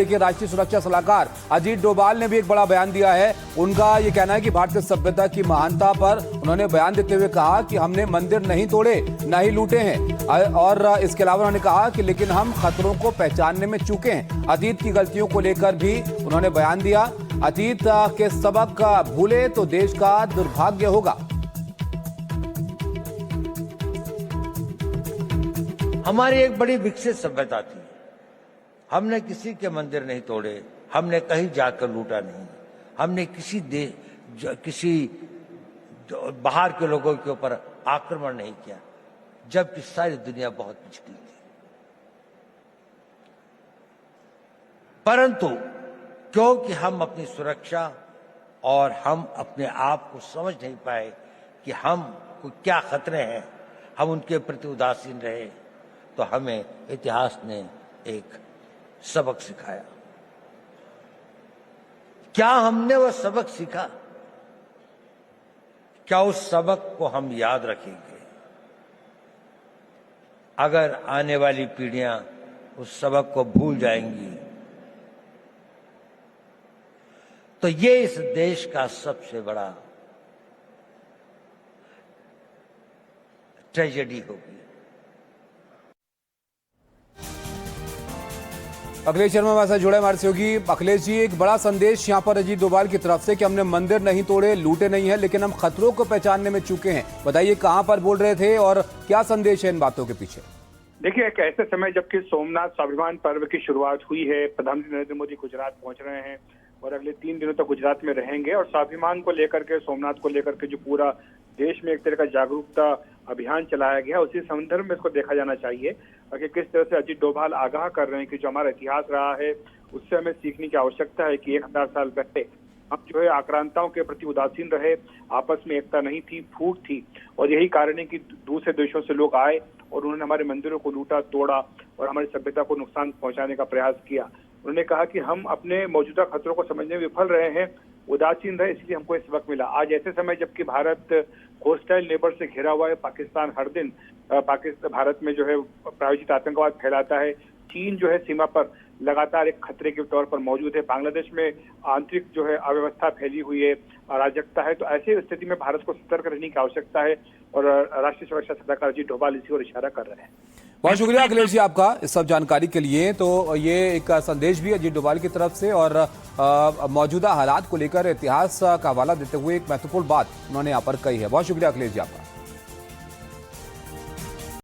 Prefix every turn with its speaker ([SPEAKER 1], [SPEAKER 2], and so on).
[SPEAKER 1] देखिए, राष्ट्रीय सुरक्षा सलाहकार अजीत डोभाल ने भी एक बड़ा बयान दिया है। उनका ये कहना है कि भारतीय सभ्यता की महानता पर उन्होंने बयान देते हुए कहा कि हमने मंदिर नहीं तोड़े, न ही लूटे हैं। और इसके अलावा उन्होंने कहा कि लेकिन हम खतरों को पहचानने में चूके हैं। अतीत की गलतियों को लेकर भी उन्होंने बयान दिया। अतीत के सबक भूले तो देश का दुर्भाग्य होगा।
[SPEAKER 2] हमारी एक बड़ी विकसित सभ्यता थी। हमने किसी के मंदिर नहीं तोड़े, हमने कहीं जाकर लूटा नहीं, हमने किसी बाहर के लोगों के ऊपर आक्रमण नहीं किया, जबकि सारी दुनिया बहुत पिछड़ी थी। परंतु क्योंकि हम अपनी सुरक्षा और हम अपने आप को समझ नहीं पाए कि हम को क्या खतरे हैं, हम उनके प्रति उदासीन रहे, तो हमें इतिहास ने एक सबक सिखाया। क्या हमने वह सबक सीखा? क्या उस सबक को हम याद रखेंगे? अगर आने वाली पीढ़ियां उस सबक को भूल जाएंगी तो ये इस देश का सबसे बड़ा ट्रेजेडी होगी।
[SPEAKER 1] अखिलेश शर्मा हमारे साथ जुड़े हमारे सहयोगी। अखिलेश जी, एक बड़ा संदेश यहाँ पर अजीत डोभाल की तरफ से कि हमने मंदिर नहीं तोड़े, लूटे नहीं है, लेकिन हम खतरों को पहचानने में चूके हैं। बताइए कहां पर बोल रहे थे और क्या संदेश है इन बातों के पीछे?
[SPEAKER 3] देखिए, एक ऐसे समय जबकि सोमनाथ स्वाभिमान पर्व की शुरुआत हुई है, प्रधानमंत्री नरेंद्र मोदी गुजरात पहुंच रहे हैं और अगले 3 दिनों तक गुजरात में रहेंगे और स्वाभिमान को लेकर के, सोमनाथ को लेकर के जो पूरा देश में एक तरह का जागरूकता अभियान चलाया गया, उसी संदर्भ में इसको देखा जाना चाहिए कि किस तरह से अजीत डोभाल आगाह कर रहे हैं कि जो हमारा इतिहास रहा है उससे हमें सीखने की आवश्यकता है कि 1000 साल पहले हम जो है आक्रांताओं के प्रति उदासीन रहे, आपस में एकता नहीं थी, फूट थी, और यही कारण है कि दूसरे देशों से लोग आए और उन्होंने हमारे मंदिरों को लूटा, तोड़ा और हमारी सभ्यता को नुकसान पहुंचाने का प्रयास किया। उन्होंने कहा कि हम अपने मौजूदा खतरों को समझने में विफल रहे हैं, उदासीन रहे, इसलिए हमको ये सबक मिला। आज ऐसे समय जबकि भारत होस्टाइल नेबर से घिरा हुआ है, पाकिस्तान हर दिन भारत में जो है प्रायोजित आतंकवाद फैलाता है, चीन जो है सीमा पर लगातार एक खतरे के तौर पर मौजूद है, बांग्लादेश में आंतरिक जो है अव्यवस्था फैली हुई है, अराजकता है, तो ऐसी स्थिति में भारत को सतर्क रहने की आवश्यकता है और राष्ट्रीय सुरक्षा सलाहकार अजीत डोभाल इसी ओर इशारा कर रहे हैं।
[SPEAKER 1] बहुत शुक्रिया अखिलेश जी आपका इस सब जानकारी के लिए। तो ये एक संदेश भी अजीत डोभाल की तरफ से और मौजूदा हालात को लेकर इतिहास का हवाला देते हुए एक महत्वपूर्ण बात उन्होंने यहाँ पर कही है। बहुत शुक्रिया अखिलेश जी आपका।